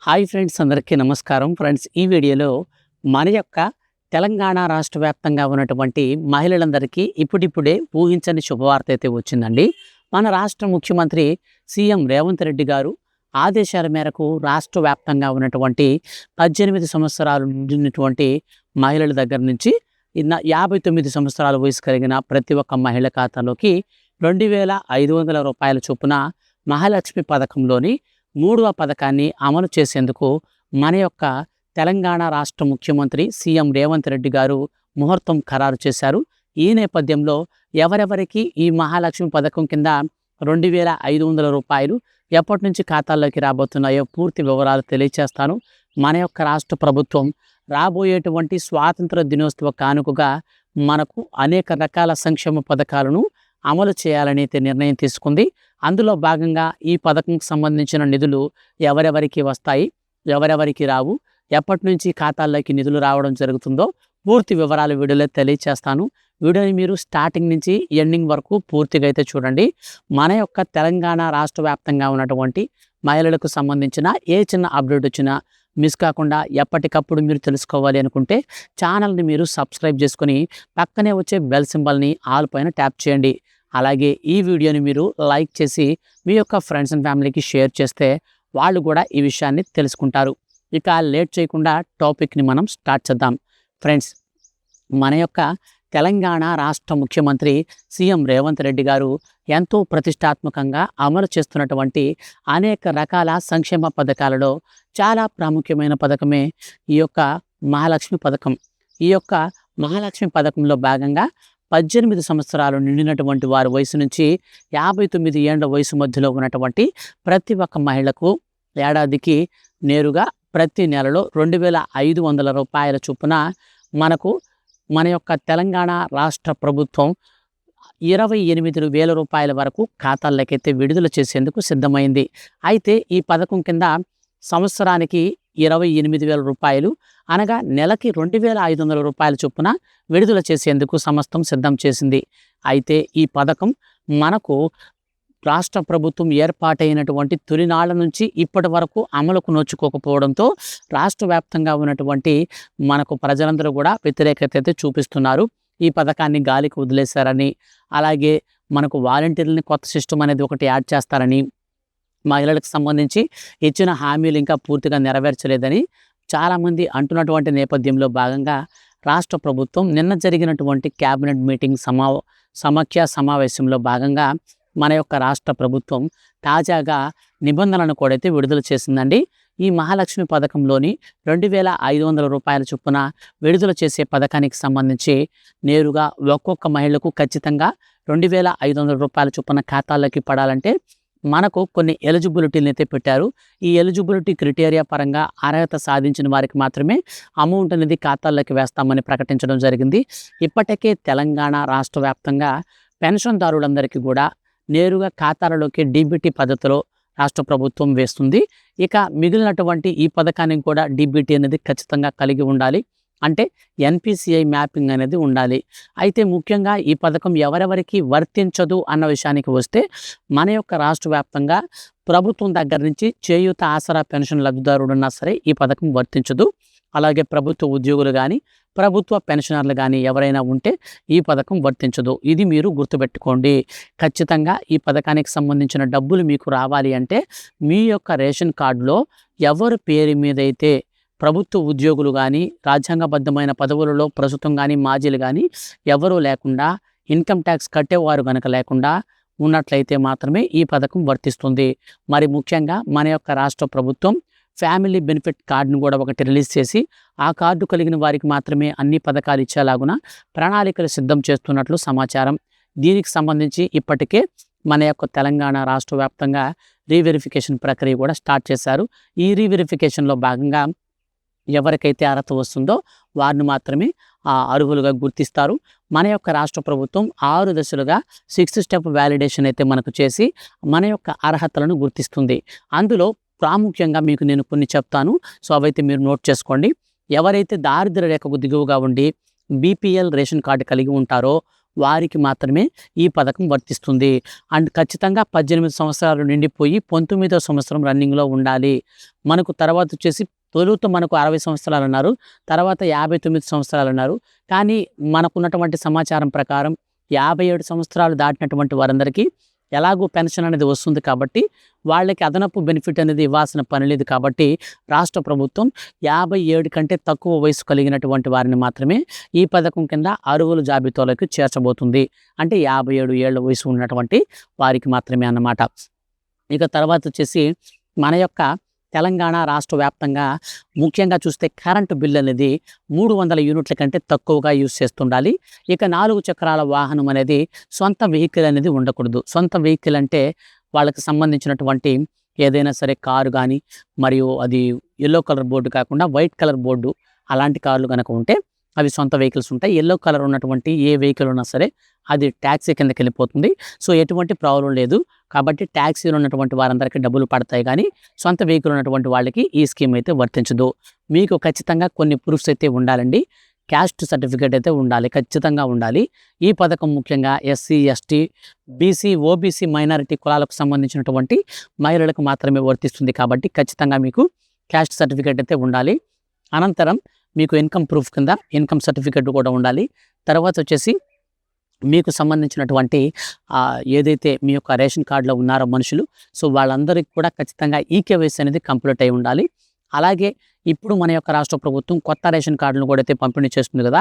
Hi friends, అందరికీ నమస్కారం. Friends, ఈ వీడియోలో మన యొక్క తెలంగాణ రాష్ట్ర వ్యాప్తంగా ఉన్నటువంటి మహిళలందరికీ ఇప్పుడిప్పుడే ఊహించని శుభవార్త అయితే వచ్చిందండి. మన రాష్ట్ర ముఖ్యమంత్రి సీఎం రేవంత్ రెడ్డి గారు ఆదేశాల మేరకు రాష్ట్ర వ్యాప్తంగా ఉన్నటువంటి 18 సంవత్సరాలు నిండినటువంటి మహిళల దగ్గర నుంచి 59 సంవత్సరాల వయసు కలిగిన ప్రతి ఒక్క మహిళ ఖాతాలోకి 2,500 రూపాయల చొప్పున మహాలక్ష్మి పథకంలోని 3వ పథకాన్ని అమలు చేసేందుకు మన యొక్క తెలంగాణ రాష్ట్ర ముఖ్యమంత్రి సీఎం రేవంత్ రెడ్డి గారు ముహూర్తం ఖరారు చేశారు. ఈ నేపథ్యంలో ఎవరెవరికి ఈ మహాలక్ష్మి పథకం కింద 2,500 రూపాయలు ఎప్పటి నుంచి ఖాతాల్లోకి రాబోతున్నాయో పూర్తి వివరాలు తెలియచేస్తాను. మన యొక్క రాష్ట్ర ప్రభుత్వం రాబోయేటువంటి స్వాతంత్ర దినోత్సవ కానుకగా మనకు అనేక రకాల సంక్షేమ పథకాలను అమలు చేయాలని అయితే నిర్ణయం తీసుకుంది. అందులో భాగంగా ఈ పథకంకి సంబంధించిన నిధులు ఎవరెవరికి వస్తాయి, ఎవరెవరికి రావు, ఎప్పటి నుంచి ఖాతాల్లోకి నిధులు రావడం జరుగుతుందో పూర్తి వివరాలు వీడియోలో తెలియచేస్తాను. వీడియోని మీరు స్టార్టింగ్ నుంచి ఎండింగ్ వరకు పూర్తిగా అయితే చూడండి. మన యొక్క తెలంగాణ రాష్ట్ర వ్యాప్తంగా ఉన్నటువంటి మహిళలకు సంబంధించిన ఏ చిన్న అప్డేట్ వచ్చినా మిస్ కాకుండా ఎప్పటికప్పుడు మీరు తెలుసుకోవాలి అనుకుంటే ఛానల్ని మీరు సబ్స్క్రైబ్ చేసుకొని పక్కనే వచ్చే బెల్ సింబల్ని ఆల్ పైన ట్యాప్ చేయండి. అలాగే ఈ వీడియోని మీరు లైక్ చేసి మీ యొక్క ఫ్రెండ్స్ అండ్ ఫ్యామిలీకి షేర్ చేస్తే వాళ్ళు కూడా ఈ విషయాన్ని తెలుసుకుంటారు. ఇక లేట్ చేయకుండా టాపిక్ని మనం స్టార్ట్ చేద్దాం. ఫ్రెండ్స్, మన యొక్క తెలంగాణ రాష్ట్ర ముఖ్యమంత్రి సీఎం రేవంత్ రెడ్డి గారు ఎంతో ప్రతిష్టాత్మకంగా అమలు చేస్తున్నటువంటి అనేక రకాల సంక్షేమ పథకాలలో చాలా ప్రాముఖ్యమైన పథకమే ఈ యొక్క మహాలక్ష్మి పథకం. ఈ యొక్క మహాలక్ష్మి పథకంలో భాగంగా 18 సంవత్సరాలు నిండినటువంటి వారి వయసు నుంచి 59 ఏళ్ల వయసు మధ్యలో ఉన్నటువంటి ప్రతి ఒక్క మహిళకు ఏడాదికి నేరుగా ప్రతి నెలలో 2,500 రూపాయల చొప్పున మనకు మన యొక్క తెలంగాణ రాష్ట్ర ప్రభుత్వం 28,000 రూపాయల వరకు ఖాతాల్లోకైతే విడుదల చేసేందుకు సిద్ధమైంది. అయితే ఈ పథకం కింద సంవత్సరానికి 28,000 రూపాయలు అనగా నెలకి 2,500 రూపాయల చొప్పున విడుదల చేసేందుకు సమస్తం సిద్ధం చేసింది. అయితే ఈ పథకం మనకు రాష్ట్ర ప్రభుత్వం ఏర్పాటైనటువంటి తొలినాళ్ల నుంచి ఇప్పటి వరకు అమలుకు నోచుకోకపోవడంతో రాష్ట్ర వ్యాప్తంగా ఉన్నటువంటి మనకు ప్రజలందరూ కూడా వ్యతిరేకత అయితే చూపిస్తున్నారు. ఈ పథకాన్ని గాలికి వదిలేశారని, అలాగే మనకు వాలంటీర్లని కొత్త సిస్టమ్ అనేది ఒకటి యాడ్ చేస్తారని, మహిళలకు సంబంధించి ఇచ్చిన హామీలు ఇంకా పూర్తిగా నెరవేర్చలేదని చాలామంది అంటున్నటువంటి నేపథ్యంలో భాగంగా రాష్ట్ర ప్రభుత్వం నిన్న జరిగినటువంటి క్యాబినెట్ మీటింగ్ సమీక్షా సమావేశంలో భాగంగా మన యొక్క రాష్ట్ర ప్రభుత్వం తాజాగా నిబంధనలను కూడా అయితే విడుదల చేసిందండి. ఈ మహాలక్ష్మి పథకంలోని 2,500 రూపాయల చొప్పున విడుదల చేసే పథకానికి సంబంధించి నేరుగా ఒక్కొక్క మహిళకు ఖచ్చితంగా 2,500 రూపాయల చొప్పున ఖాతాల్లోకి పడాలంటే మనకు కొన్ని ఎలిజిబిలిటీని అయితే పెట్టారు. ఈ ఎలిజిబిలిటీ క్రైటీరియా పరంగా అర్హత సాధించిన వారికి మాత్రమే అమౌంట్ అనేది ఖాతాల్లోకి వేస్తామని ప్రకటించడం జరిగింది. ఇప్పటికే తెలంగాణ రాష్ట్ర వ్యాప్తంగా పెన్షన్దారులందరికీ కూడా నేరుగా ఖాతాలలోకి డీబీటీ పద్ధతిలో రాష్ట్ర ప్రభుత్వం వేస్తుంది. ఇక మిగిలినటువంటి ఈ పథకానికి కూడా డీబీటీ అనేది ఖచ్చితంగా కలిగి ఉండాలి. అంటే ఎన్పిసిఐ మ్యాపింగ్ అనేది ఉండాలి. అయితే ముఖ్యంగా ఈ పథకం ఎవరెవరికి వర్తించదు అన్న విషయానికి వస్తే మన యొక్క రాష్ట్ర వ్యాప్తంగా ప్రభుత్వం దగ్గర నుంచి చేయూత ఆసరా పెన్షన్ లబ్ధిదారుడున్నా సరే ఈ పథకం వర్తించదు. అలాగే ప్రభుత్వ ఉద్యోగులు కానీ ప్రభుత్వ పెన్షనర్లు కానీ ఎవరైనా ఉంటే ఈ పథకం వర్తించదు. ఇది మీరు గుర్తుపెట్టుకోండి. ఖచ్చితంగా ఈ పథకానికి సంబంధించిన డబ్బులు మీకు రావాలి అంటే మీ యొక్క రేషన్ కార్డులో ఎవరి పేరు మీద అయితే ప్రభుత్వ ఉద్యోగులు కానీ రాజ్యాంగబద్ధమైన పదవులలో ప్రస్తుతం కానీ మాజీలు కానీ ఎవరూ లేకుండా, ఇన్కమ్ ట్యాక్స్ కట్టేవారు కనుక లేకుండా ఉన్నట్లయితే మాత్రమే ఈ పథకం వర్తిస్తుంది. మరి ముఖ్యంగా మన యొక్క రాష్ట్ర ప్రభుత్వం ఫ్యామిలీ బెనిఫిట్ కార్డును కూడా ఒకటి రిలీజ్ చేసి ఆ కార్డు కలిగిన వారికి మాత్రమే అన్ని పథకాలు ఇచ్చేలాగున ప్రణాళికలు సిద్ధం చేస్తున్నట్లు సమాచారం. దీనికి సంబంధించి ఇప్పటికే మన యొక్క తెలంగాణ రాష్ట్ర వ్యాప్తంగా రీవెరిఫికేషన్ ప్రక్రియ కూడా స్టార్ట్ చేశారు. ఈ రీవెరిఫికేషన్లో భాగంగా ఎవరికైతే అర్హత వస్తుందో వారిని మాత్రమే అర్హులుగా గుర్తిస్తారు. మన యొక్క రాష్ట్ర ప్రభుత్వం 6 దశలుగా 6th స్టెప్ వ్యాలిడేషన్ అయితే మనకు చేసి మన యొక్క అర్హతలను గుర్తిస్తుంది. అందులో ప్రాముఖ్యంగా మీకు నేను కొన్ని చెప్తాను. సో అవైతే మీరు నోట్ చేసుకోండి. ఎవరైతే దారిద్ర్య రేఖకు దిగువగా ఉండి బీపీఎల్ రేషన్ కార్డు కలిగి ఉంటారో వారికి మాత్రమే ఈ పథకం వర్తిస్తుంది. అండ్ ఖచ్చితంగా 18 సంవత్సరాలు నిండిపోయి 19వ సంవత్సరం రన్నింగ్‌లో ఉండాలి. మనకు తర్వాత వచ్చేసి తొలుత మనకు 60 సంవత్సరాలన్నారు. తర్వాత 59 సంవత్సరాలన్నారు. కానీ మనకున్నటువంటి సమాచారం ప్రకారం 57 సంవత్సరాలు దాటినటువంటి వారందరికీ ఎలాగో పెన్షన్ అనేది వస్తుంది కాబట్టి వాళ్ళకి అదనపు బెనిఫిట్ అనేది ఇవ్వాల్సిన పని లేదు కాబట్టి రాష్ట్ర ప్రభుత్వం 57 కంటే తక్కువ వయసు కలిగినటువంటి వారిని మాత్రమే ఈ పథకం కింద అర్హుల జాబితాలోకి చేర్చబోతుంది. అంటే 57 ఏళ్ల వయసు ఉన్నటువంటి వారికి మాత్రమే అన్నమాట. ఇక తర్వాత వచ్చేసి మన యొక్క తెలంగాణ రాష్ట్ర వ్యాప్తంగా ముఖ్యంగా చూస్తే కరెంటు బిల్ అనేది 300 యూనిట్ల కంటే తక్కువగా యూజ్ చేస్తుండాలి. ఇక 4 చక్రాల వాహనం అనేది సొంత వెహికల్ అనేది ఉండకూడదు. సొంత వెహికల్ అంటే వాళ్ళకి సంబంధించినటువంటి ఏదైనా సరే కారు కానీ, మరియు అది యెల్లో కలర్ బోర్డు కాకుండా వైట్ కలర్ బోర్డు అలాంటి కార్లు కనుక ఉంటే అవి సొంత వెహికల్స్ ఉంటాయి. యెల్లో కలర్ ఉన్నటువంటి ఏ వెహికల్ ఉన్నా సరే అది ట్యాక్సీ కిందకి వెళ్ళిపోతుంది. సో ఎటువంటి ప్రాబ్లం లేదు. కాబట్టి ట్యాక్సీలో ఉన్నటువంటి వారందరికీ డబ్బులు పడతాయి కానీ సొంత వెహికల్ ఉన్నటువంటి వాళ్ళకి ఈ స్కీమ్ అయితే వర్తించదు. మీకు ఖచ్చితంగా కొన్ని ప్రూఫ్స్ అయితే ఉండాలండి. క్యాస్ట్ సర్టిఫికేట్ అయితే ఉండాలి, ఖచ్చితంగా ఉండాలి. ఈ పథకం ముఖ్యంగా SC, ST, BC, OBC minority కులాలకు సంబంధించినటువంటి మహిళలకు మాత్రమే వర్తిస్తుంది కాబట్టి ఖచ్చితంగా మీకు క్యాస్ట్ సర్టిఫికేట్ అయితే ఉండాలి. అనంతరం మీకు ఇన్కమ్ ప్రూఫ్ కింద ఇన్కమ్ సర్టిఫికేట్ కూడా ఉండాలి. తర్వాత వచ్చేసి మీకు సంబంధించినటువంటి ఏదైతే మీ యొక్క రేషన్ కార్డులో ఉన్నారో మనుషులు, సో వాళ్ళందరికీ కూడా ఖచ్చితంగా ఈకేవైసీ అనేది కంప్లీట్ అయి ఉండాలి. అలాగే ఇప్పుడు మన యొక్క రాష్ట్ర ప్రభుత్వం కొత్త రేషన్ కార్డులను కూడా అయితే పంపిణీ చేస్తుంది కదా,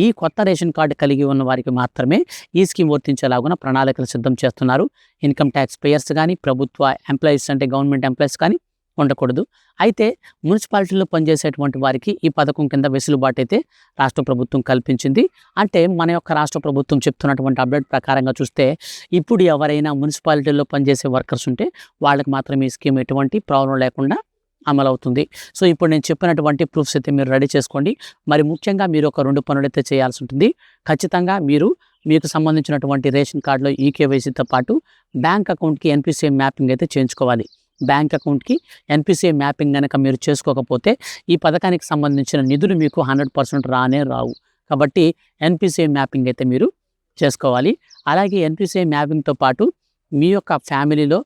ఈ కొత్త రేషన్ కార్డు కలిగి ఉన్న వారికి మాత్రమే ఈ స్కీమ్ వర్తించేలాగున ప్రణాళికలు సిద్ధం చేస్తున్నారు. ఇన్కమ్ ట్యాక్స్ పేయర్స్ కానీ, ప్రభుత్వ ఎంప్లాయీస్ అంటే గవర్నమెంట్ ఎంప్లాయీస్ కానీ ఉండకూడదు. అయితే మున్సిపాలిటీలో పనిచేసేటువంటి వారికి ఈ పథకం కింద వెసులుబాటు అయితే రాష్ట్ర ప్రభుత్వం కల్పించింది. అంటే మన యొక్క రాష్ట్ర ప్రభుత్వం చెప్తున్నటువంటి అప్డేట్ ప్రకారంగా చూస్తే ఇప్పుడు ఎవరైనా మున్సిపాలిటీలో పనిచేసే వర్కర్స్ ఉంటే వాళ్ళకి మాత్రం ఈ స్కీమ్ ఎటువంటి ప్రాబ్లం లేకుండా అమలవుతుంది. సో ఇప్పుడు నేను చెప్పినటువంటి ప్రూఫ్స్ అయితే మీరు రెడీ చేసుకోండి. మరి ముఖ్యంగా మీరు ఒక 2 పనులు అయితే చేయాల్సి ఉంటుంది. ఖచ్చితంగా మీకు సంబంధించినటువంటి రేషన్ కార్డులో ఈకేవైసీతో పాటు బ్యాంక్ అకౌంట్కి ఎన్పిసిఐ మ్యాపింగ్ అయితే చేయించుకోవాలి. బ్యాంక్ అకౌంట్కి ఎన్పిసిఐ మ్యాపింగ్ కనుక మీరు చేసుకోకపోతే ఈ పథకానికి సంబంధించిన నిధులు మీకు 100% రావు. కాబట్టి ఎన్పిసిఐ మ్యాపింగ్ అయితే మీరు చేసుకోవాలి. అలాగే ఎన్పిసిఐ మ్యాపింగ్తో పాటు మీ యొక్క ఫ్యామిలీలో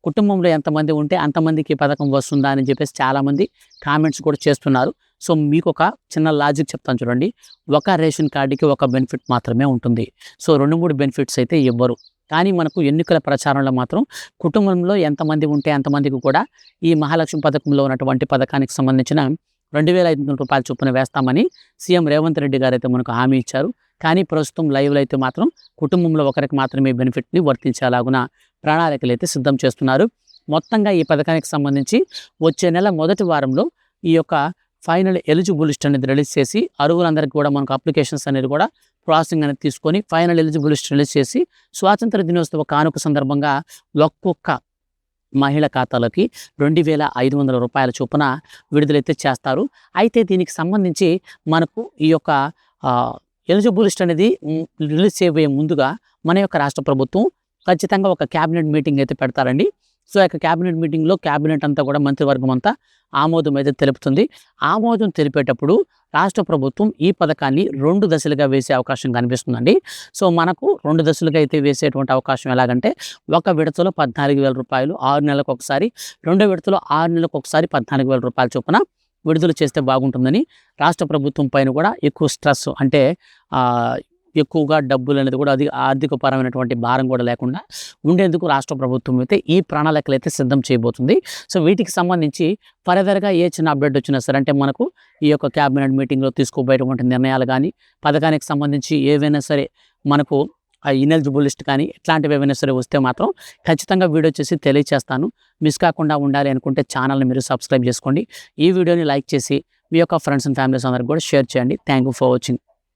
కుటుంబంలో ఎంతమంది ఉంటే అంతమందికి ఈ పథకం వస్తుందా అని చెప్పేసి చాలామంది కామెంట్స్ కూడా చేస్తున్నారు. సో మీకు ఒక చిన్న లాజిక్ చెప్తాను చూడండి. ఒక రేషన్ కార్డుకి ఒక బెనిఫిట్ మాత్రమే ఉంటుంది. సో 2-3 బెనిఫిట్స్ అయితే ఇవ్వరు. కానీ మనకు ఎన్నికల ప్రచారంలో మాత్రం కుటుంబంలో ఎంతమంది ఉంటే అంతమందికి కూడా ఈ మహాలక్ష్మి పథకంలో ఉన్నటువంటి పథకానికి సంబంధించిన 2,500 రూపాయల చొప్పున వేస్తామని సీఎం రేవంత్ రెడ్డి గారు అయితే మనకు హామీ ఇచ్చారు. కానీ ప్రస్తుతం లైవ్లో అయితే మాత్రం కుటుంబంలో ఒకరికి మాత్రమే బెనిఫిట్ని వర్తించేలాగున ప్రణాళికలు అయితే సిద్ధం చేస్తున్నారు. మొత్తంగా ఈ పథకానికి సంబంధించి వచ్చే నెల మొదటి వారంలో ఈ యొక్క ఫైనల్ ఎలిజిబుల్ లిస్ట్ అనేది రిలీజ్ చేసి అర్హులందరికీ కూడా మనకు అప్లికేషన్స్ అనేది కూడా ప్రాసెసింగ్ అనేది తీసుకొని ఫైనల్ ఎలిజిబుల్ లిస్ట్ రిలీజ్ చేసి స్వాతంత్ర దినోత్సవ కానుక సందర్భంగా ఒక్కొక్క మహిళ ఖాతాలోకి 2,500 రూపాయల చొప్పున విడుదలైతే చేస్తారు. అయితే దీనికి సంబంధించి మనకు ఈ యొక్క ఎలిజిబుల్ లిస్ట్ అనేది రిలీజ్ చేయబోయే ముందుగా మన యొక్క రాష్ట్ర ప్రభుత్వం ఖచ్చితంగా ఒక క్యాబినెట్ మీటింగ్ అయితే పెడతారండి. సో యొక్క క్యాబినెట్ మీటింగ్లో క్యాబినెట్ అంతా కూడా మంత్రివర్గం అంతా ఆమోదం అయితే తెలుపుతుంది. ఆమోదం తెలిపేటప్పుడు రాష్ట్ర ప్రభుత్వం ఈ పథకాన్ని 2 దశలుగా వేసే అవకాశం కనిపిస్తుందండి. సో మనకు 2 దశలుగా అయితే వేసేటువంటి అవకాశం ఎలాగంటే ఒక విడతలో 14,000 రూపాయలు 6 నెలలకు ఒకసారి, రెండో విడతలో 6 నెలలకు ఒకసారి 14,000 రూపాయల చొప్పున విడుదల చేస్తే బాగుంటుందని రాష్ట్ర ప్రభుత్వం పైన కూడా ఎక్కువ స్ట్రెస్ అంటే ఎక్కువగా డబ్బులు అనేది కూడా అది ఆర్థికపరమైనటువంటి భారం కూడా లేకుండా ఉండేందుకు రాష్ట్ర ప్రభుత్వం అయితే ఈ ప్రణాళికలు అయితే సిద్ధం చేయబోతుంది. సో వీటికి సంబంధించి ఫర్దర్గా ఏ చిన్న అప్డేట్ వచ్చినా సరే అంటే మనకు ఈ యొక్క క్యాబినెట్ మీటింగ్లో తీసుకోబోయేటువంటి నిర్ణయాలు కానీ పథకానికి సంబంధించి ఏవైనా సరే మనకు ఇనెలిజిబుల్ లిస్ట్ కానీ ఇట్లాంటివి ఏవైనా సరే వస్తే మాత్రం ఖచ్చితంగా వీడియో చేసి తెలియజేస్తాను. మిస్ కాకుండా ఉండాలి అనుకుంటే ఛానల్ని మీరు సబ్స్క్రైబ్ చేసుకోండి. ఈ వీడియోని లైక్ చేసి మీ యొక్క ఫ్రెండ్స్ అండ్ ఫ్యామిలీస్ అందరికి కూడా షేర్ చేయండి. Thank you for watching.